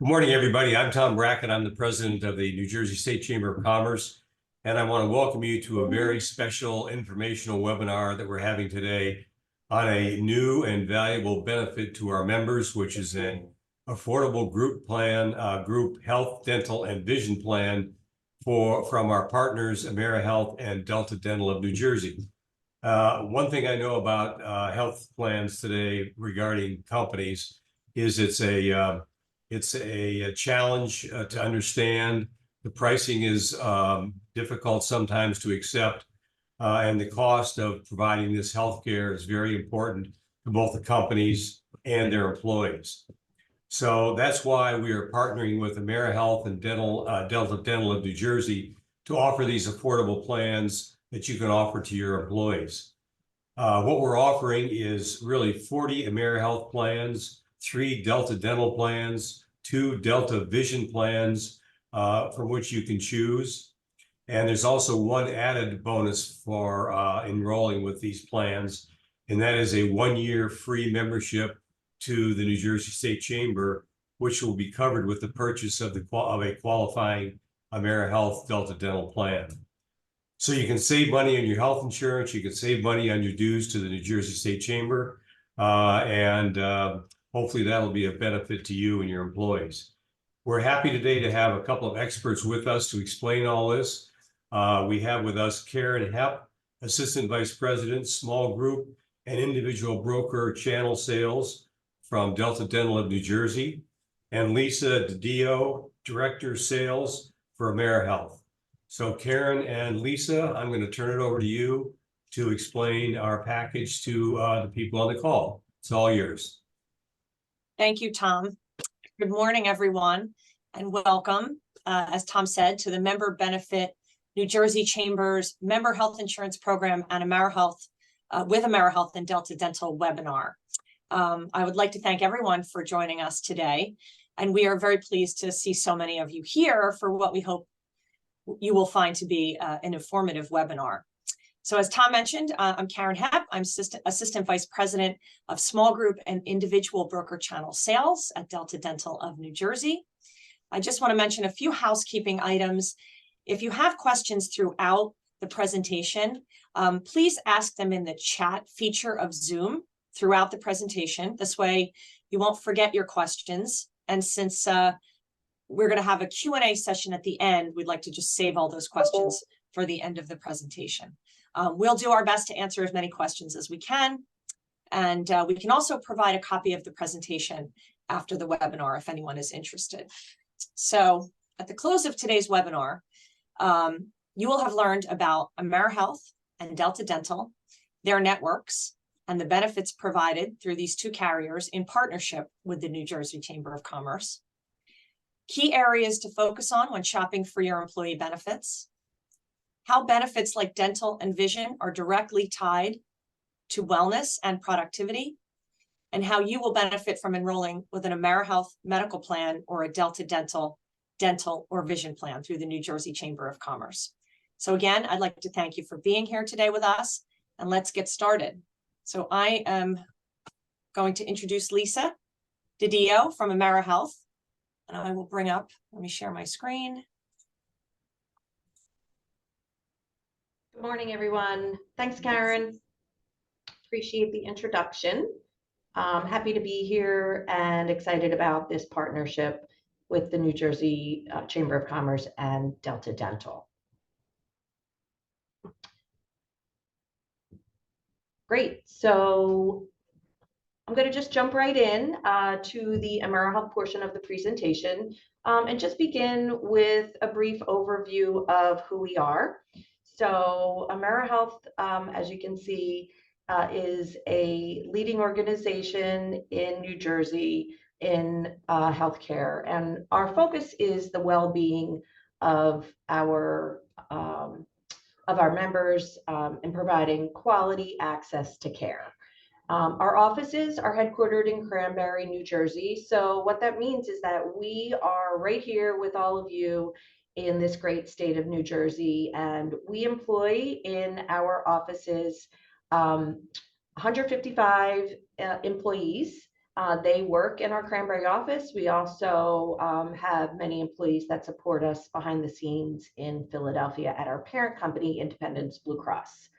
Good morning, everybody. I'm Tom Brackett. I'm the president of the New Jersey State Chamber of Commerce, and I want to welcome you to a very special informational webinar that we're having today on a new and valuable benefit to our members, which is an affordable group plan, group health, dental, and vision plan from our partners, AmeriHealth and Delta Dental of New Jersey. One thing I know about health plans today regarding companies is it's a challenge to understand. The pricing is difficult sometimes to accept, and the cost of providing this healthcare is very important to both the companies and their employees. So that's why we are partnering with AmeriHealth and Delta Dental of New Jersey to offer these affordable plans that you can offer to your employees. What we're offering is really 40 AmeriHealth plans, 3 Delta Dental plans, 2 Delta Vision plans from which you can choose. And there's also one added bonus for enrolling with these plans, and that is a 1-year free membership to the New Jersey State Chamber, which will be covered with the purchase of a qualifying AmeriHealth Delta Dental plan. So you can save money on your health insurance, you can save money on your dues to the New Jersey State Chamber, and hopefully that'll be a benefit to you and your employees. We're happy today to have a couple of experts with us to explain all this. We have with us Karen Hepp, Assistant Vice President, Small Group and Individual Broker Channel Sales from Delta Dental of New Jersey, and Lisa DiDio, Director Sales for AmeriHealth. So Karen and Lisa, I'm going to turn it over to you to explain our package to the people on the call. It's all yours. Thank you, Tom. Good morning, everyone, and welcome, as Tom said, to the Member Benefit New Jersey Chamber's Member Health Insurance Program and AmeriHealth with AmeriHealth and Delta Dental webinar. I would like to thank everyone for joining us today, and we are very pleased to see so many of you here for what we hope you will find to be an informative webinar. So as Tom mentioned, I'm Karen Hepp. I'm Assistant Vice President of Small Group and Individual Broker Channel Sales at Delta Dental of New Jersey. I just want to mention a few housekeeping items. If you have questions throughout the presentation, please ask them in the chat feature of Zoom throughout the presentation. This way you won't forget your questions. And since we're going to have a Q&A session at the end, we'd like to just save all those questions for the end of the presentation. We'll do our best to answer as many questions as we can. And we can also provide a copy of the presentation after the webinar if anyone is interested. So at the close of today's webinar, you will have learned about AmeriHealth and Delta Dental, their networks, and the benefits provided through these two carriers in partnership with the New Jersey Chamber of Commerce. Key areas to focus on when shopping for your employee benefits, how benefits like dental and vision are directly tied to wellness and productivity, and how you will benefit from enrolling with an AmeriHealth medical plan or a Delta Dental or vision plan through the New Jersey Chamber of Commerce. So again, I'd like to thank you for being here today with us, and let's get started. So I am going to introduce Lisa DiDio from AmeriHealth, and I will bring up, let me share my screen. Good morning, everyone. Thanks, Karen. Appreciate the introduction. Happy to be here and excited about this partnership with the New Jersey Chamber of Commerce and Delta Dental. Great. So I'm going to just jump right in to the AmeriHealth portion of the presentation and just begin with a brief overview of who we are. So AmeriHealth, as you can see, is a leading organization in New Jersey in healthcare, and our focus is the well-being of our members in providing quality access to care. Our offices are headquartered in Cranberry, New Jersey. So what that means is that we are right here with all of you in this great state of New Jersey, and we employ in our offices 155 employees They work in our Cranberry office. We also have many employees that support us behind the scenes in Philadelphia at our parent company, Independence Blue Cross.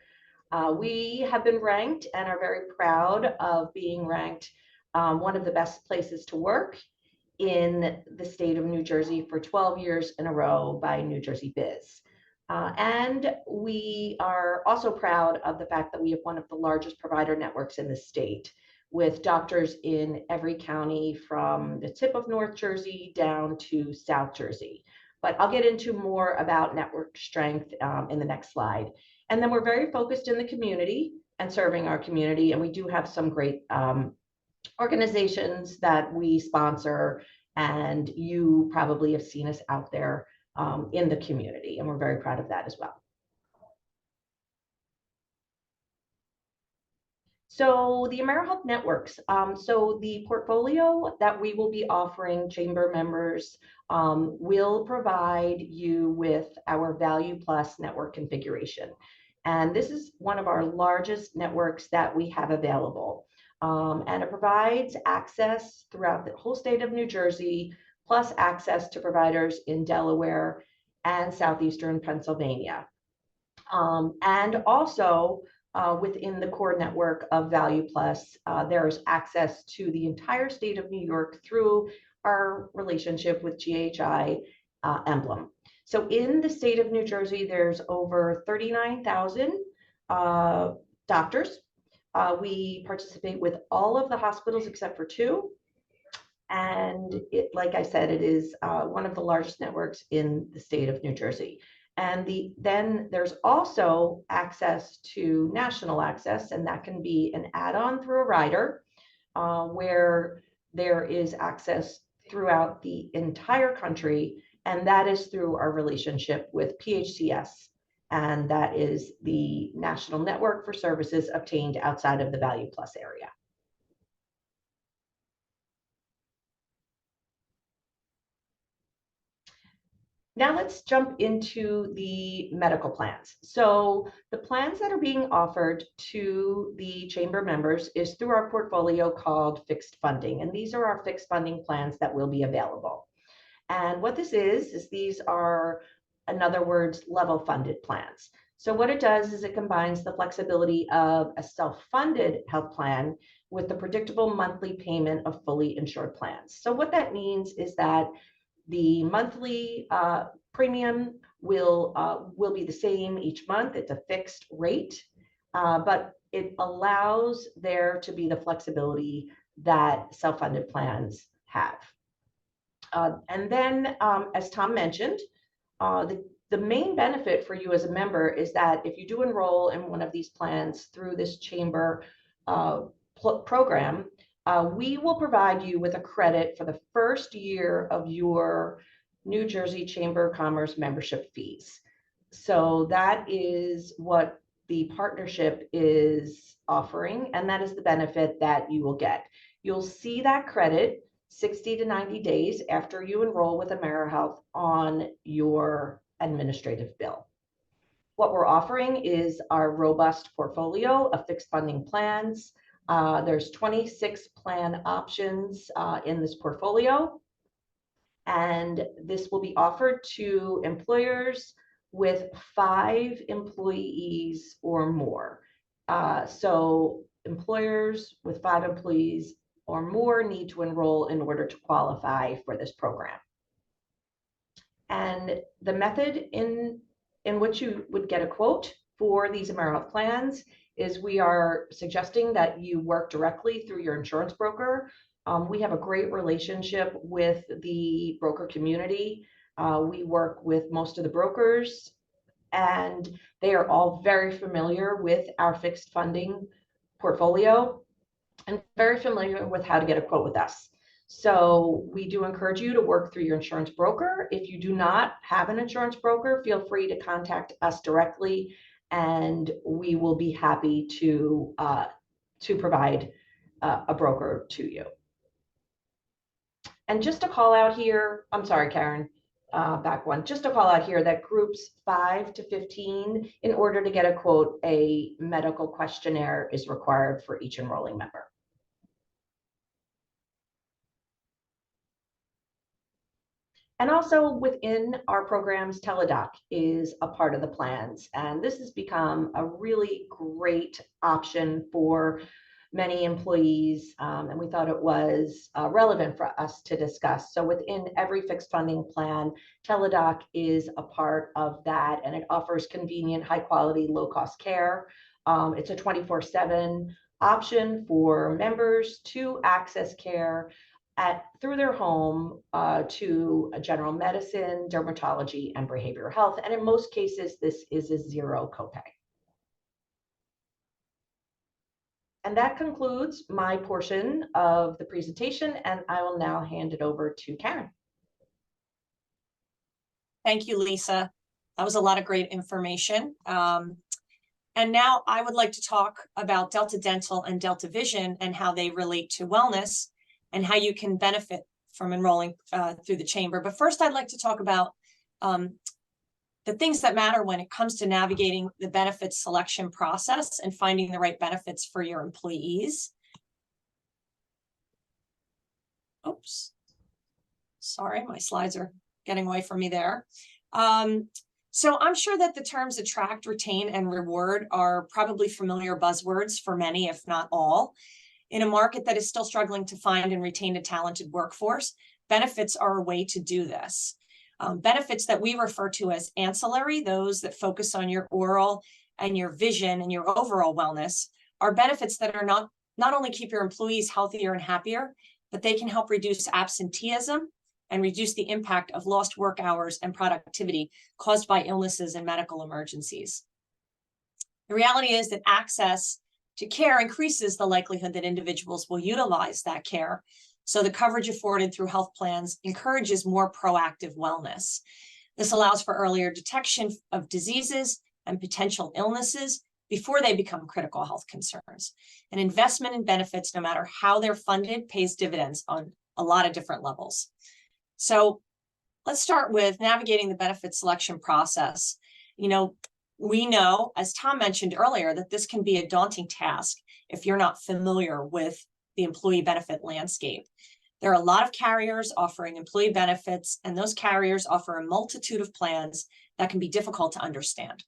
We have been ranked and are very proud of being ranked one of the best places to work in the state of New Jersey for 12 years in a row by New Jersey Biz. And we are also proud of the fact that we have one of the largest provider networks in the state, with doctors in every county from the tip of North Jersey down to South Jersey. But I'll get into more about network strength in the next slide. And then we're very focused in the community and serving our community. And we do have some great organizations that we sponsor, and you probably have seen us out there in the community, and we're very proud of that as well. So the AmeriHealth networks, so the portfolio that we will be offering chamber members will provide you with our Value Plus network configuration. And this is one of our largest networks that we have available. And it provides access throughout the whole state of New Jersey, plus access to providers in Delaware and southeastern Pennsylvania. And also within the core network of Value Plus, there is access to the entire state of New York through our relationship with GHI Emblem. So in the state of New Jersey, there's over 39,000 doctors. We participate with all of the hospitals except for 2. And like I said, it is one of the largest networks in the state of New Jersey. And then there's also access to national access, and that can be an add-on through a rider where there is access throughout the entire country, and that is through our relationship with PHCS, and that is the National Network for Services obtained outside of the Value Plus area. Now let's jump into the medical plans. So the plans that are being offered to the chamber members is through our portfolio called fixed funding. And these are our fixed funding plans that will be available. And what this is these are, in other words, level funded plans. So what it does is it combines the flexibility of a self-funded health plan with the predictable monthly payment of fully insured plans. So what that means is that the monthly premium will be the same each month. It's a fixed rate, but it allows there to be the flexibility that self-funded plans have. And then, as Tom mentioned, the main benefit for you as a member is that if you do enroll in one of these plans through this chamber program, we will provide you with a credit for the first year of your New Jersey Chamber of Commerce membership fees. So that is what the partnership is offering, and that is the benefit that you will get. You'll see that credit 60 to 90 days after you enroll with AmeriHealth on your administrative bill. What we're offering is our robust portfolio of fixed funding plans. There's 26 plan options in this portfolio, and this will be offered to employers with 5 employees or more. So employers with 5 employees or more need to enroll in order to qualify for this program. And the method in which you would get a quote for these AmeriHealth plans is we are suggesting that you work directly through your insurance broker. We have a great relationship with the broker community. We work with most of the brokers, and they are all very familiar with our fixed funding portfolio and very familiar with how to get a quote with us. So we do encourage you to work through your insurance broker. If you do not have an insurance broker, feel free to contact us directly, and we will be happy to provide a broker to you. And just to call out here, I'm sorry, Karen, back one, just to call out here that groups 5 to 15, in order to get a quote, a medical questionnaire is required for each enrolling member. And also within our programs, Teledoc is a part of the plans. And this has become a really great option for many employees. And we thought it was relevant for us to discuss. So within every fixed funding plan, Teledoc is a part of that, and it offers convenient, high quality, low cost care. It's a 24/7 option for members to access care through their home to general medicine, dermatology, and behavioral health. And in most cases, this is a zero copay. And that concludes my portion of the presentation, and I will now hand it over to Karen. Thank you, Lisa. That was a lot of great information. And now I would like to talk about Delta Dental and Delta Vision and how they relate to wellness and how you can benefit from enrolling through the chamber. But first, I'd like to talk about the things that matter when it comes to navigating the benefits selection process and finding the right benefits for your employees. Oops. Sorry, my slides are getting away from me there. So I'm sure that the terms attract, retain, and reward are probably familiar buzzwords for many, if not all. In a market that is still struggling to find and retain a talented workforce, benefits are a way to do this. Benefits that we refer to as ancillary, those that focus on your oral and your vision and your overall wellness, are benefits that are not only keep your employees healthier and happier, but they can help reduce absenteeism and reduce the impact of lost work hours and productivity caused by illnesses and medical emergencies. The reality is that access to care increases the likelihood that individuals will utilize that care. So the coverage afforded through health plans encourages more proactive wellness. This allows for earlier detection of diseases and potential illnesses before they become critical health concerns. An investment in benefits, no matter how they're funded, pays dividends on a lot of different levels. So let's start with navigating the benefit selection process. We know, as Tom mentioned earlier, that this can be a daunting task if you're not familiar with the employee benefit landscape. There are a lot of carriers offering employee benefits, and those carriers offer a multitude of plans that can be difficult to understand.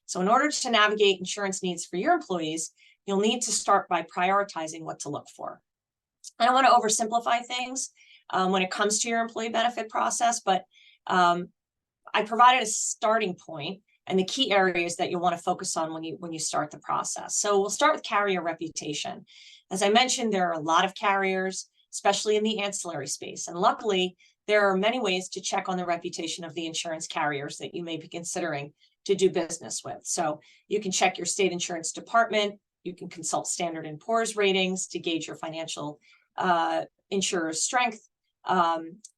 So in order to navigate insurance needs for your employees, you'll need to start by prioritizing what to look for. I don't want to oversimplify things when it comes to your employee benefit process, but I provided a starting point and the key areas that you'll want to focus on when you start the process. So we'll start with carrier reputation. As I mentioned, there are a lot of carriers, especially in the ancillary space. And luckily, there are many ways to check on the reputation of the insurance carriers that you may be considering to do business with. So you can check your state insurance department. You can consult Standard & Poor's ratings to gauge your financial insurer's strength.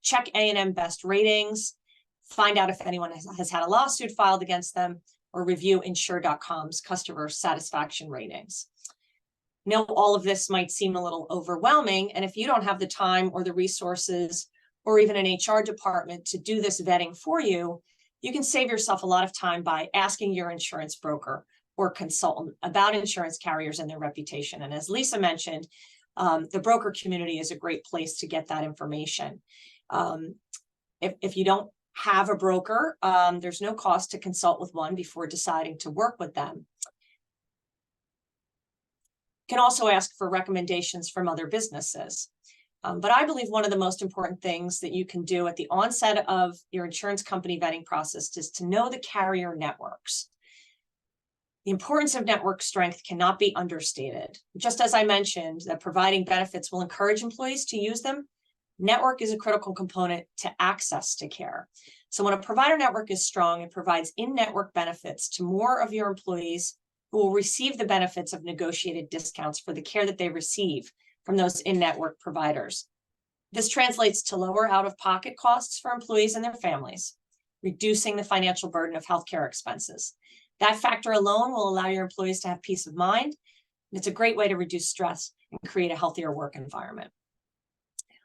Check A&M best ratings. Find out if anyone has had a lawsuit filed against them, or review insure.com's customer satisfaction ratings. Now, all of this might seem a little overwhelming, and if you don't have the time or the resources or even an HR department to do this vetting for you, you can save yourself a lot of time by asking your insurance broker or consultant about insurance carriers and their reputation. And as Lisa mentioned, the broker community is a great place to get that information. If you don't have a broker, there's no cost to consult with one before deciding to work with them. You can also ask for recommendations from other businesses. But I believe one of the most important things that you can do at the onset of your insurance company vetting process is to know the carrier networks. The importance of network strength cannot be understated. Just as I mentioned, that providing benefits will encourage employees to use them, network is a critical component to access to care. So when a provider network is strong, it provides in-network benefits to more of your employees who will receive the benefits of negotiated discounts for the care that they receive from those in-network providers. This translates to lower out-of-pocket costs for employees and their families, reducing the financial burden of healthcare expenses. That factor alone will allow your employees to have peace of mind. And it's a great way to reduce stress and create a healthier work environment.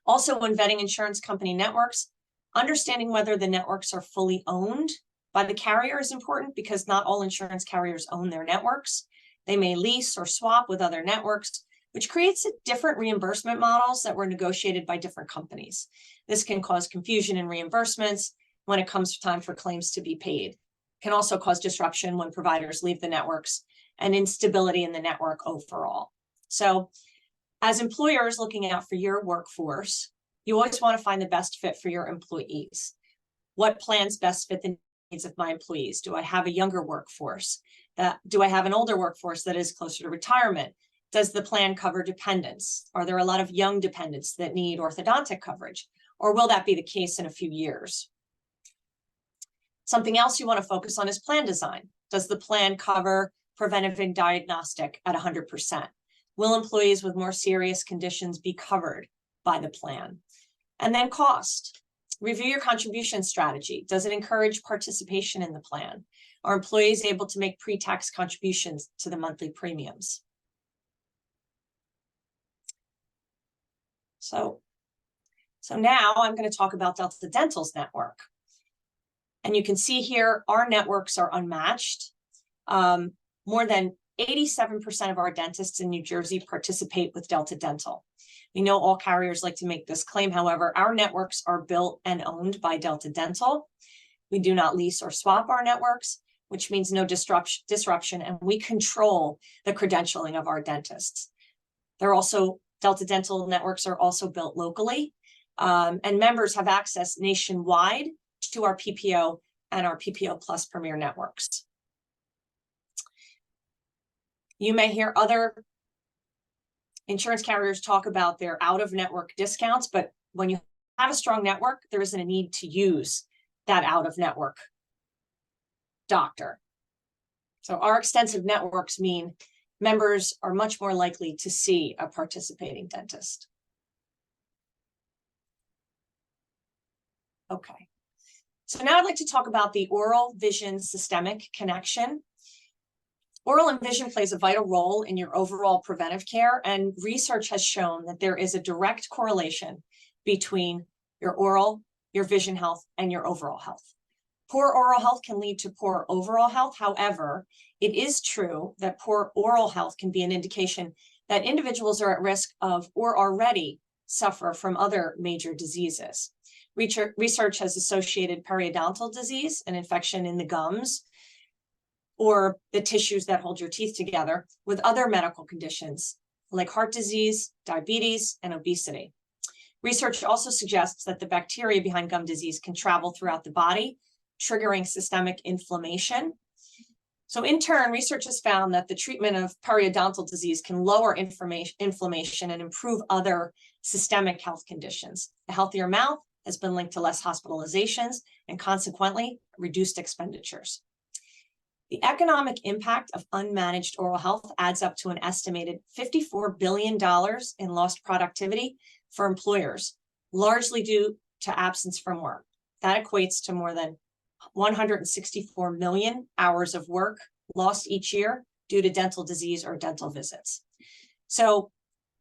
Also, when vetting insurance company networks, understanding whether the networks are fully owned by the carrier is important, because not all insurance carriers own their networks. They may lease or swap with other networks, which creates different reimbursement models that were negotiated by different companies. This can cause confusion in reimbursements when it comes time for claims to be paid. It can also cause disruption when providers leave the networks and instability in the network overall. So as employers looking out for your workforce, you always want to find the best fit for your employees. What plans best fit the needs of my employees? Do I have a younger workforce? Do I have an older workforce that is closer to retirement? Does the plan cover dependents? Are there a lot of young dependents that need orthodontic coverage? Or will that be the case in a few years? Something else you want to focus on is plan design. Does the plan cover preventive and diagnostic at 100%? Will employees with more serious conditions be covered by the plan? And then cost. Review your contribution strategy. Does it encourage participation in the plan? Are employees able to make pre-tax contributions to the monthly premiums? So now I'm going to talk about Delta Dental's network. And you can see here, our networks are unmatched. More than 87% of our dentists in New Jersey participate with Delta Dental. We know all carriers like to make this claim. However, our networks are built and owned by Delta Dental. We do not lease or swap our networks, which means no disruption, and we control the credentialing of our dentists. Delta Dental networks are also built locally, and members have access nationwide to our PPO and our PPO Plus Premier networks. You may hear other insurance carriers talk about their out-of-network discounts, but when you have a strong network, there isn't a need to use that out-of-network doctor. So our extensive networks mean members are much more likely to see a participating dentist. Okay. So now I'd like to talk about the oral vision systemic connection. Oral and vision plays a vital role in your overall preventive care, and research has shown that there is a direct correlation between your oral, your vision health, and your overall health. Poor oral health can lead to poor overall health. However, it is true that poor oral health can be an indication that individuals are at risk of or already suffer from other major diseases. Research has associated periodontal disease, an infection in the gums, or the tissues that hold your teeth together, with other medical conditions like heart disease, diabetes, and obesity. Research also suggests that the bacteria behind gum disease can travel throughout the body, triggering systemic inflammation. So in turn, research has found that the treatment of periodontal disease can lower inflammation and improve other systemic health conditions. A healthier mouth has been linked to less hospitalizations and consequently reduced expenditures. The economic impact of unmanaged oral health adds up to an estimated $54 billion in lost productivity for employers, largely due to absence from work. That equates to more than 164 million hours of work lost each year due to dental disease or dental visits. So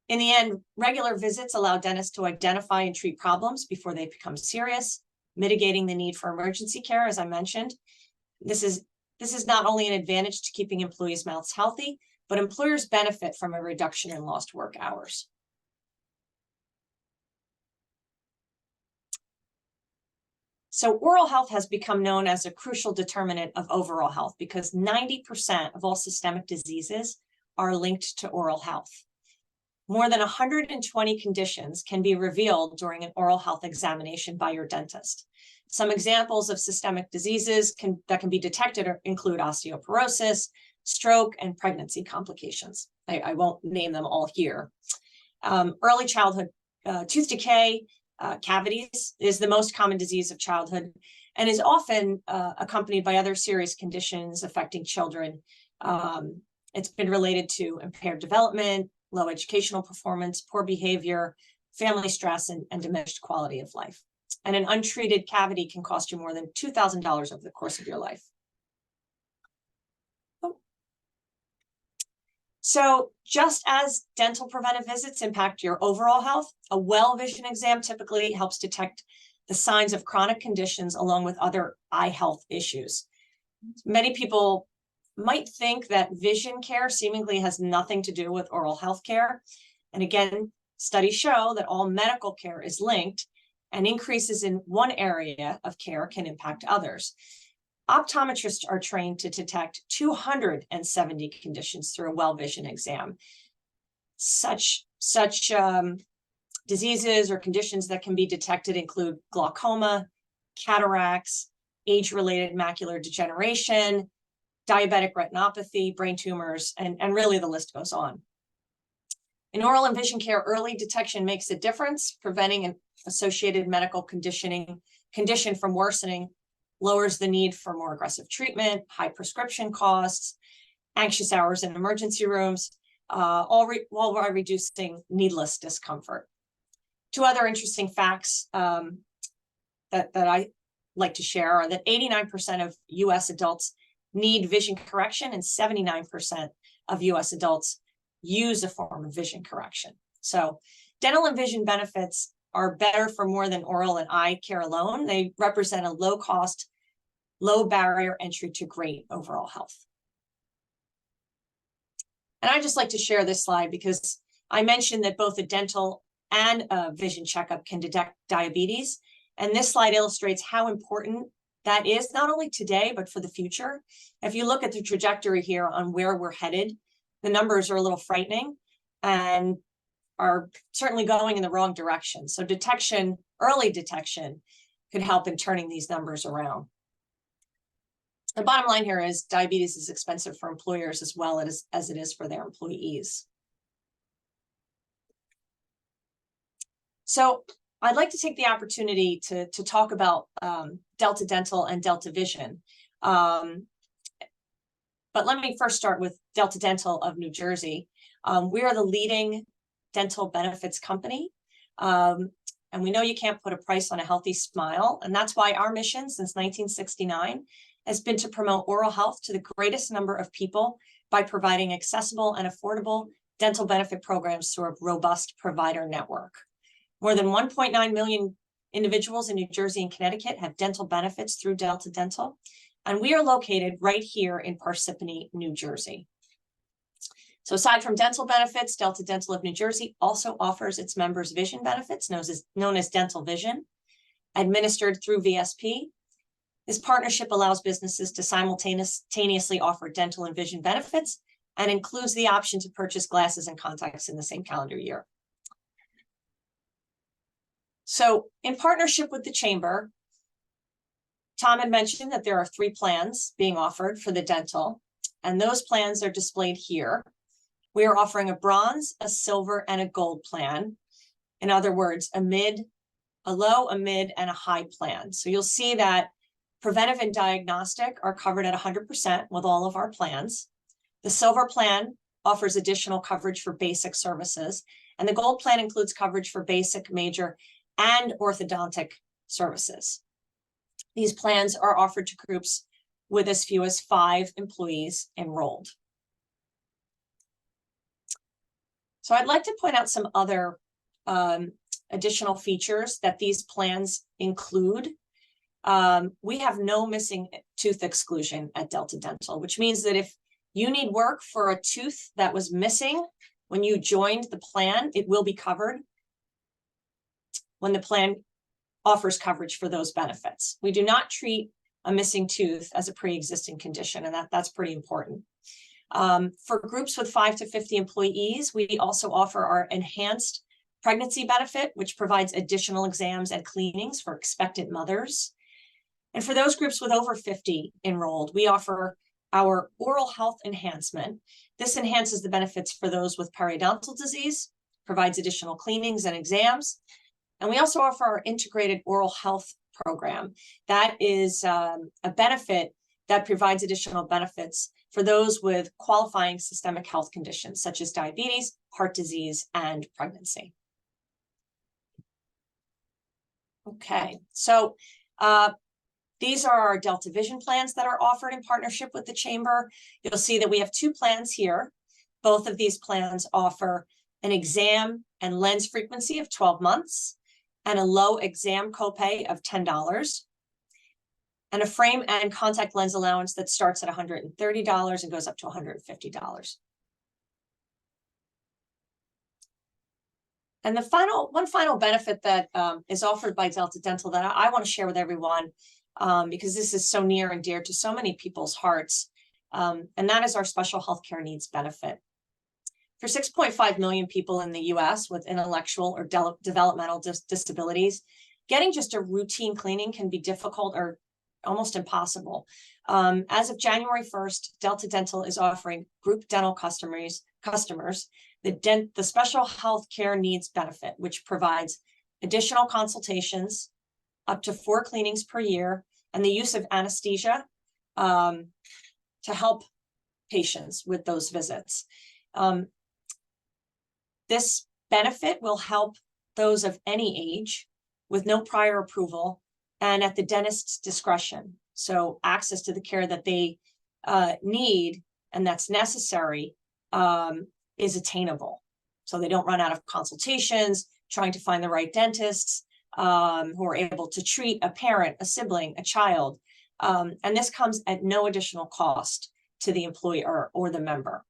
in the end, regular visits allow dentists to identify and treat problems before they become serious, mitigating the need for emergency care, as I mentioned. This is not only an advantage to keeping employees' mouths healthy, but employers benefit from a reduction in lost work hours. So oral health has become known as a crucial determinant of overall health because 90% of all systemic diseases are linked to oral health. More than 120 conditions can be revealed during an oral health examination by your dentist. Some examples of systemic diseases that can be detected include osteoporosis, stroke, and pregnancy complications. I won't name them all here. Early childhood tooth decay, cavities is the most common disease of childhood and is often accompanied by other serious conditions affecting children. It's been related to impaired development, low educational performance, poor behavior, family stress, and diminished quality of life. And an untreated cavity can cost you more than $2,000 over the course of your life. So just as dental preventive visits impact your overall health, a well vision exam typically helps detect the signs of chronic conditions along with other eye health issues. Many people might think that vision care seemingly has nothing to do with oral health care. And again, studies show that all medical care is linked, and increases in one area of care can impact others. Optometrists are trained to detect 270 conditions through a well vision exam. Such diseases or conditions that can be detected include glaucoma, cataracts, age-related macular degeneration, diabetic retinopathy, brain tumors, and really the list goes on. In oral and vision care, early detection makes a difference, preventing an associated medical condition from worsening, lowers the need for more aggressive treatment, high prescription costs, anxious hours in emergency rooms, all while reducing needless discomfort. Two other interesting facts that I like to share are that 89% of US adults need vision correction, and 79% of US adults use a form of vision correction. So dental and vision benefits are better for more than oral and eye care alone. They represent a low cost, low barrier entry to great overall health. And I just like to share this slide because I mentioned that both a dental and a vision checkup can detect diabetes. And this slide illustrates how important that is, not only today, but for the future. If you look at the trajectory here on where we're headed, the numbers are a little frightening and are certainly going in the wrong direction. So detection, early detection, could help in turning these numbers around. The bottom line here is diabetes is expensive for employers as well as it is for their employees. So I'd like to take the opportunity to talk about Delta Dental and Delta Vision. But let me first start with Delta Dental of New Jersey. We are the leading dental benefits company. And we know you can't put a price on a healthy smile. And that's why our mission since 1969 has been to promote oral health to the greatest number of people by providing accessible and affordable dental benefit programs through a robust provider network. More than 1.9 million individuals in New Jersey and Connecticut have dental benefits through Delta Dental, and we are located right here in Parsippany, New Jersey. So aside from dental benefits, Delta Dental of New Jersey also offers its members vision benefits, known as Dental Vision, administered through VSP. This partnership allows businesses to simultaneously offer dental and vision benefits and includes the option to purchase glasses and contacts in the same calendar year. So in partnership with the Chamber, Tom had mentioned that there are 3 plans being offered for the dental, and those plans are displayed here. We are offering a bronze, a silver, and a gold plan. In other words, a mid, a low, a mid, and a high plan. So you'll see that preventive and diagnostic are covered at 100% with all of our plans. The silver plan offers additional coverage for basic services, and the gold plan includes coverage for basic, major, and orthodontic services. These plans are offered to groups with as few as 5 employees enrolled. So I'd like to point out some other additional features that these plans include. We have no missing tooth exclusion at Delta Dental, which means that if you need work for a tooth that was missing when you joined the plan, it will be covered when the plan offers coverage for those benefits. We do not treat a missing tooth as a pre-existing condition, and that's pretty important. For groups with 5 to 50 employees, we also offer our enhanced pregnancy benefit, which provides additional exams and cleanings for expectant mothers. And for those groups with over 50 enrolled, we offer our oral health enhancement. This enhances the benefits for those with periodontal disease, provides additional cleanings and exams. And we also offer our integrated oral health program. That is a benefit that provides additional benefits for those with qualifying systemic health conditions, such as diabetes, heart disease, and pregnancy. Okay, so these are our Delta Vision plans that are offered in partnership with the Chamber. You'll see that we have 2 plans here. Both of these plans offer an exam and lens frequency of 12 months and a low exam copay of $10. and a frame and contact lens allowance that starts at $130 and goes up to $150. And one final benefit that is offered by Delta Dental that I want to share with everyone, because this is so near and dear to so many people's hearts, and that is our special healthcare needs benefit. For 6.5 million people in the US with intellectual or developmental disabilities, getting just a routine cleaning can be difficult or almost impossible. As of January 1st, Delta Dental is offering group dental customers the special health care needs benefit, which provides additional consultations, up to 4 cleanings per year, and the use of anesthesia to help patients with those visits. This benefit will help those of any age with no prior approval and at the dentist's discretion. So access to the care that they need and that's necessary is attainable. So they don't run out of consultations, trying to find the right dentists who are able to treat a parent, a sibling, a child. And this comes at no additional cost to the employer or the member.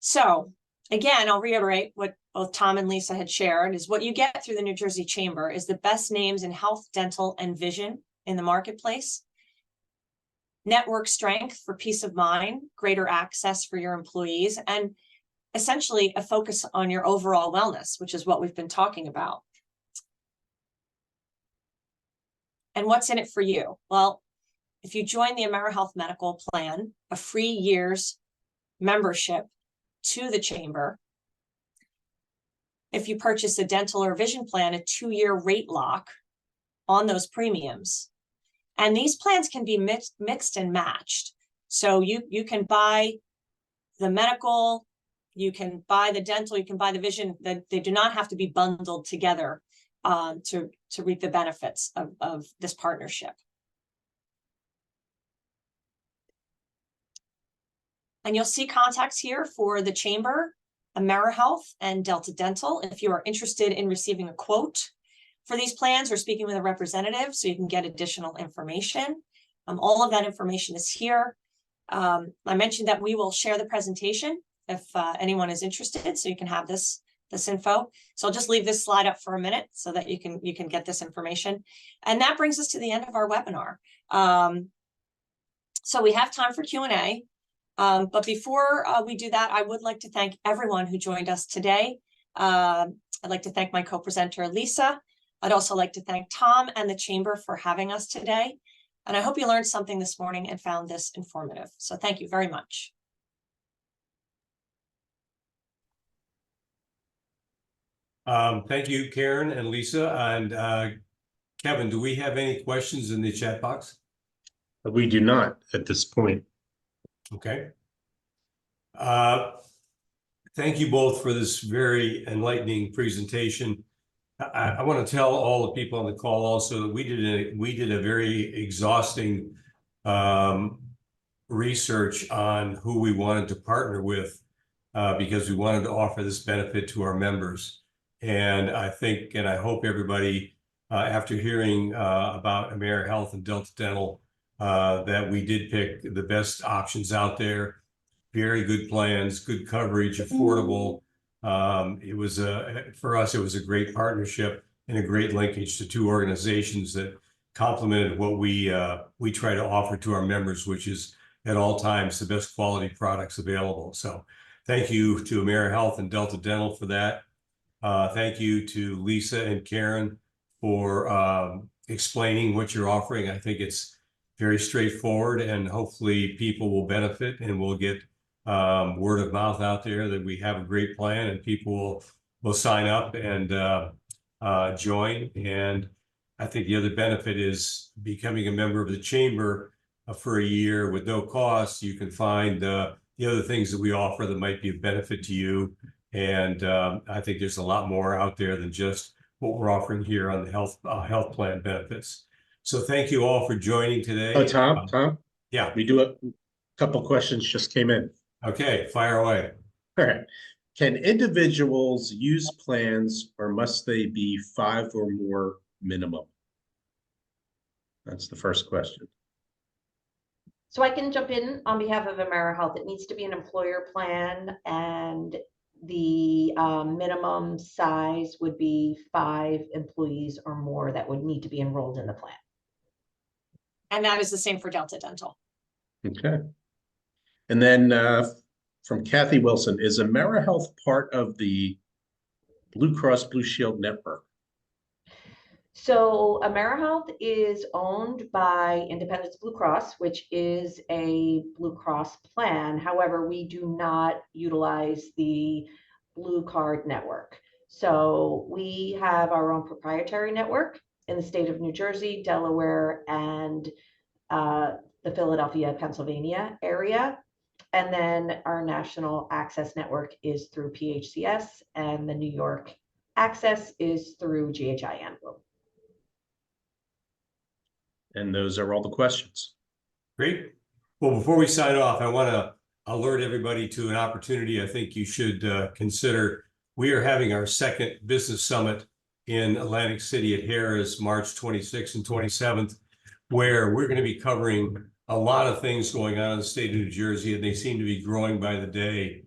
So again, I'll reiterate what both Tom and Lisa had shared is what you get through the New Jersey Chamber is the best names in health, dental, and vision in the marketplace. Network strength for peace of mind, greater access for your employees, and essentially a focus on your overall wellness, which is what we've been talking about. And what's in it for you? Well, if you join the AmeriHealth medical plan, a free year's membership to the chamber. If you purchase a dental or vision plan, a 2-year rate lock on those premiums. And these plans can be mixed and matched. So you can buy the medical, you can buy the dental, you can buy the vision. That they do not have to be bundled together to reap the benefits of this partnership. And you'll see contacts here for the Chamber, AmeriHealth, and Delta Dental if you are interested in receiving a quote for these plans or speaking with a representative so you can get additional information. All of that information is here. I mentioned that we will share the presentation if anyone is interested, so you can have this info. So I'll just leave this slide up for a minute so that you can get this information. And that brings us to the end of our webinar. So we have time for Q&A. But before we do that, I would like to thank everyone who joined us today. I'd like to thank my co-presenter, Lisa. I'd also like to thank Tom and the Chamber for having us today. And I hope you learned something this morning and found this informative. So thank you very much. Thank you, Karen and Lisa. And Kevin, do we have any questions in the chat box? We do not at this point. Okay. Thank you both for this very enlightening presentation. I want to tell all the people on the call also that we did a very exhausting research on who we wanted to partner with because we wanted to offer this benefit to our members. And I think, and I hope everybody, after hearing about AmeriHealth and Delta Dental, that we did pick the best options out there. Very good plans, good coverage, affordable. It was for us, it was a great partnership and a great linkage to 2 organizations that complemented what we try to offer to our members, which is at all times the best quality products available. So thank you to AmeriHealth and Delta Dental for that. Thank you to Lisa and Karen for explaining what you're offering. I think it's very straightforward, and hopefully people will benefit and we'll get word of mouth out there that we have a great plan, and people will sign up and join. And I think the other benefit is becoming a member of the Chamber for a year with no cost. You can find the other things that we offer that might be of benefit to you. And I think there's a lot more out there than just what we're offering here on the health plan benefits. So thank you all for joining today. Oh, Tom? Yeah. We do a couple questions just came in. Okay, fire away. All right. Can individuals use plans or must they be 5 or more minimum? That's the first question. So I can jump in on behalf of AmeriHealth. It needs to be an employer plan, and the minimum size would be 5 employees or more that would need to be enrolled in the plan. And that is the same for Delta Dental. Okay. And then from Kathy Wilson, is AmeriHealth part of the Blue Cross Blue Shield network? So AmeriHealth is owned by Independence Blue Cross, which is a Blue Cross plan. However, we do not utilize the Blue Card network. So we have our own proprietary network in the state of New Jersey, Delaware, and the Philadelphia, Pennsylvania area. And then our national access network is through PHCS, and the New York access is through GHIN. And those are all the questions. Great. Well, before we sign off, I want to alert everybody to an opportunity I think you should consider. We are having our second business summit in Atlantic City at Harrah's March 26th and 27th, where we're going to be covering a lot of things going on in the state of New Jersey, and they seem to be growing by the day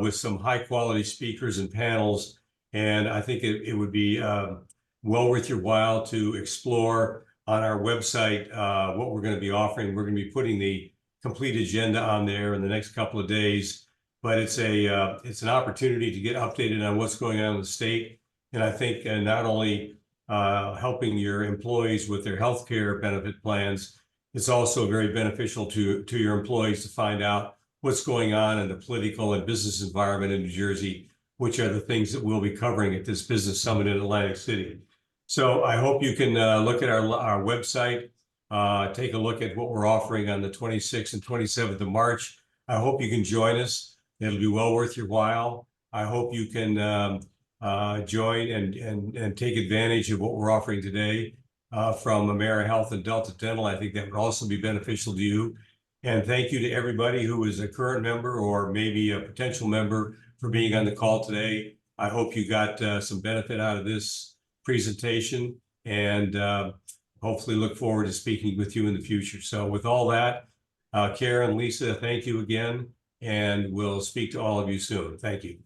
with some high quality speakers and panels. And I think it would be well worth your while to explore on our website what we're going to be offering. We're going to be putting the complete agenda on there in the next couple of days, but it's an opportunity to get updated on what's going on in the state. And I think not only helping your employees with their healthcare benefit plans, it's also very beneficial to your employees to find out what's going on in the political and business environment in New Jersey, which are the things that we'll be covering at this business summit in Atlantic City. So I hope you can look at our website, take a look at what we're offering on the 26th and 27th of March. I hope you can join us. It'll be well worth your while. I hope you can join and take advantage of what we're offering today from AmeriHealth and Delta Dental. I think that would also be beneficial to you. And thank you to everybody who is a current member or maybe a potential member for being on the call today. I hope you got some benefit out of this presentation, and hopefully look forward to speaking with you in the future. So with all that, Karen, Lisa, thank you again, and we'll speak to all of you soon. Thank you.